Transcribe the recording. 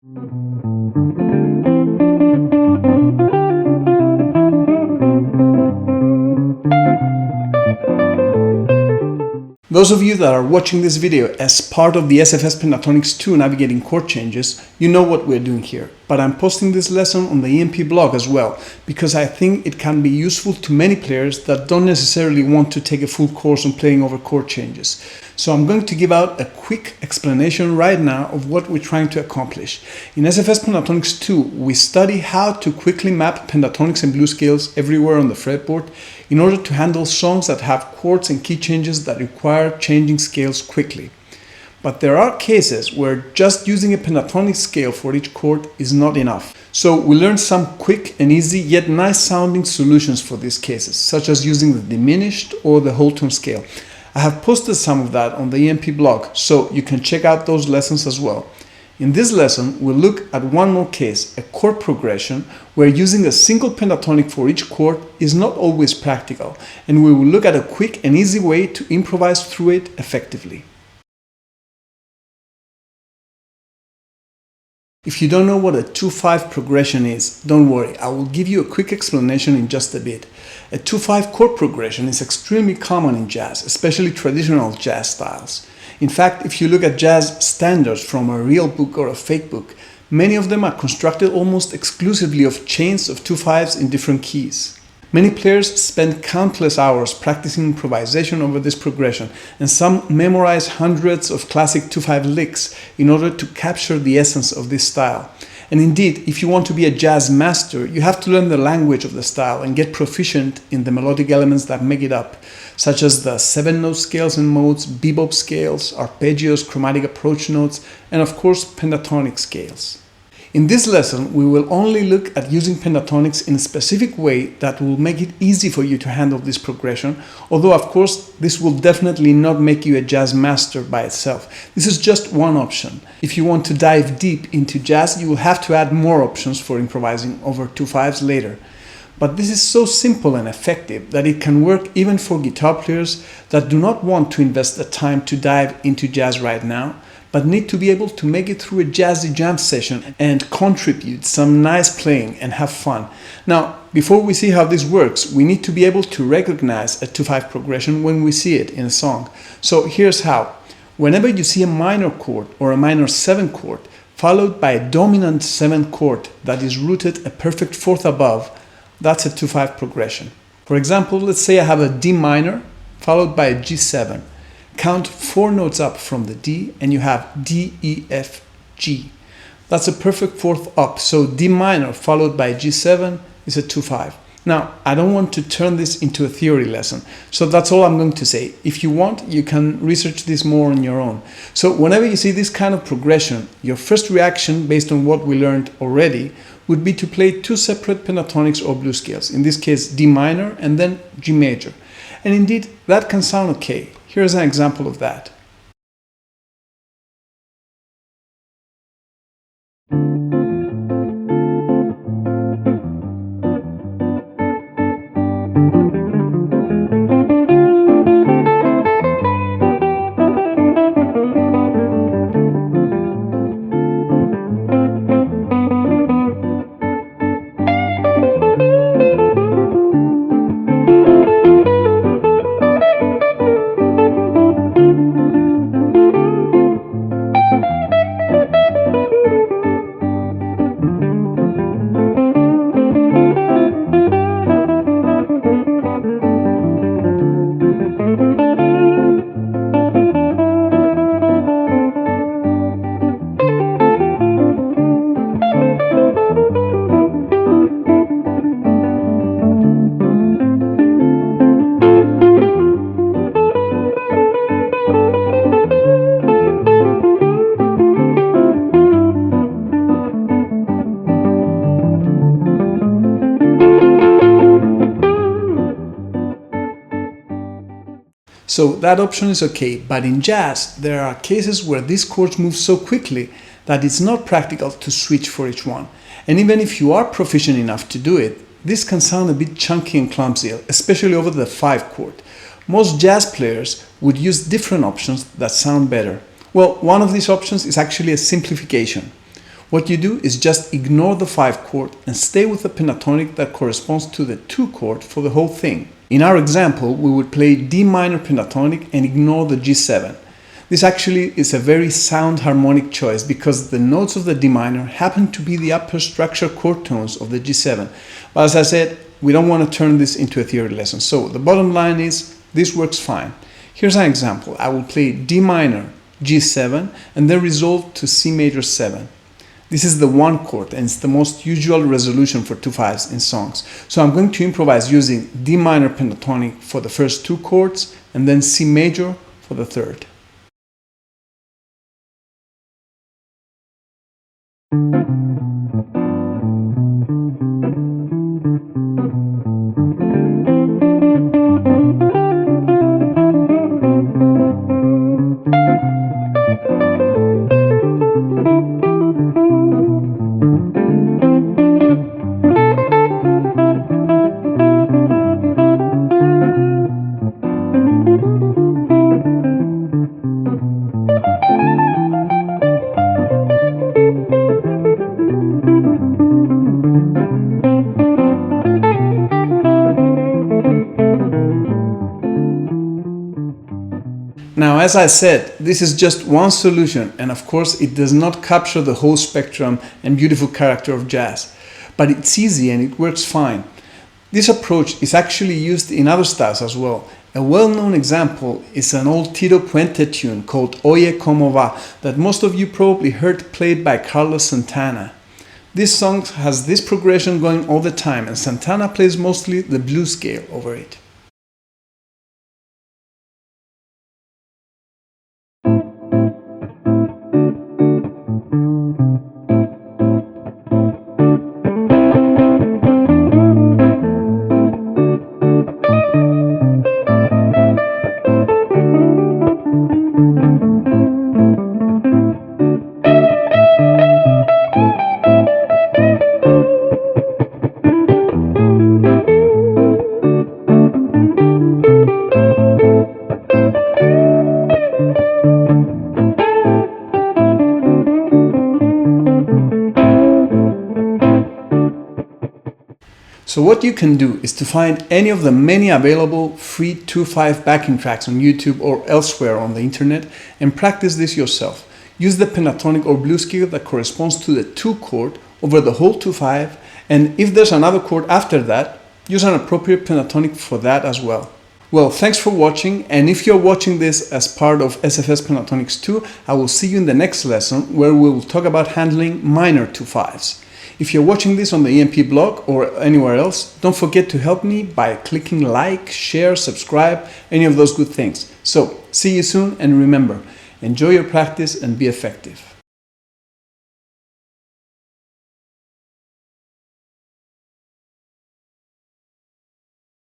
Those of you that are watching this video as part of the SFS Pentatonics 2 navigating chord changes, you know what we're doing here. But I'm posting this lesson on the EMP blog as well, because I think it can be useful to many players that don't necessarily want to take a full course on playing over chord changes. So I'm going to give out a quick explanation right now of what we're trying to accomplish. In SFS Pentatonics 2, we study how to quickly map pentatonics and blues scales everywhere on the fretboard in order to handle songs that have chords and key changes that require changing scales quickly. But there are cases where just using a pentatonic scale for each chord is not enough. So we learned some quick and easy yet nice sounding solutions for these cases, such as using the diminished or the whole tone scale. I have posted some of that on the EMP blog, so you can check out those lessons as well. In this lesson, we'll look at one more case, a chord progression, where using a single pentatonic for each chord is not always practical, and we will look at a quick and easy way to improvise through it effectively. If you don't know what a 2-5 progression is, don't worry, I will give you a quick explanation in just a bit. A 2-5 chord progression is extremely common in jazz, especially traditional jazz styles. In fact, if you look at jazz standards from a real book or a fake book, many of them are constructed almost exclusively of chains of 2-5s in different keys. Many players spend countless hours practicing improvisation over this progression, and some memorize hundreds of classic 2-5 licks in order to capture the essence of this style. And indeed, if you want to be a jazz master, you have to learn the language of the style and get proficient in the melodic elements that make it up, such as the 7-note scales and modes, bebop scales, arpeggios, chromatic approach notes, and of course pentatonic scales. In this lesson, we will only look at using pentatonics in a specific way that will make it easy for you to handle this progression, although of course this will definitely not make you a jazz master by itself. This is just one option. If you want to dive deep into jazz, you will have to add more options for improvising over 2-5s later. But this is so simple and effective that it can work even for guitar players that do not want to invest the time to dive into jazz right now, but need to be able to make it through a jazzy jam session and contribute some nice playing and have fun. Now, before we see how this works, we need to be able to recognize a 2-5 progression when we see it in a song. So here's how. Whenever you see a minor chord or a minor 7 chord followed by a dominant 7 chord that is rooted a perfect fourth above, that's a 2-5 progression. For example, let's say I have a D minor followed by a G7. Count 4 notes up from the D and you have D, E, F, G. That's a perfect fourth up, so D minor followed by G7 is a 2-5. Now, I don't want to turn this into a theory lesson, so that's all I'm going to say. If you want, you can research this more on your own. So whenever you see this kind of progression, your first reaction, based on what we learned already, would be to play 2 separate pentatonics or blues scales, in this case D minor and then G major. And indeed, that can sound okay. Here's an example of that. So that option is okay, but in jazz, there are cases where these chords move so quickly that it's not practical to switch for each one. And even if you are proficient enough to do it, this can sound a bit chunky and clumsy, especially over the 5 chord. Most jazz players would use different options that sound better. Well, one of these options is actually a simplification. What you do is just ignore the 5 chord and stay with the pentatonic that corresponds to the 2 chord for the whole thing. In our example, we would play D minor pentatonic and ignore the G7. This actually is a very sound harmonic choice because the notes of the D minor happen to be the upper structure chord tones of the G7. But as I said, we don't want to turn this into a theory lesson. So the bottom line is, this works fine. Here's an example. I will play D minor, G7, and then resolve to C major 7. This is the 1 chord, and it's the most usual resolution for 2/5s in songs. So I'm going to improvise using D minor pentatonic for the first 2 chords, and then C major for the third. Now, as I said, this is just one solution, and of course it does not capture the whole spectrum and beautiful character of jazz. But it's easy and it works fine. This approach is actually used in other styles as well. A well-known example is an old Tito Puente tune called Oye Como Va that most of you probably heard played by Carlos Santana. This song has this progression going all the time, and Santana plays mostly the blues scale over it. So what you can do is to find any of the many available free 2/5 backing tracks on YouTube or elsewhere on the internet and practice this yourself. Use the pentatonic or blues scale that corresponds to the 2 chord over the whole 2/5, and if there's another chord after that, use an appropriate pentatonic for that as well. Well, thanks for watching, and if you're watching this as part of SFS Pentatonics 2, I will see you in the next lesson where we will talk about handling minor 2/5s. If you're watching this on the EMP blog or anywhere else, don't forget to help me by clicking like, share, subscribe, any of those good things. So, see you soon, and remember, enjoy your practice and be effective.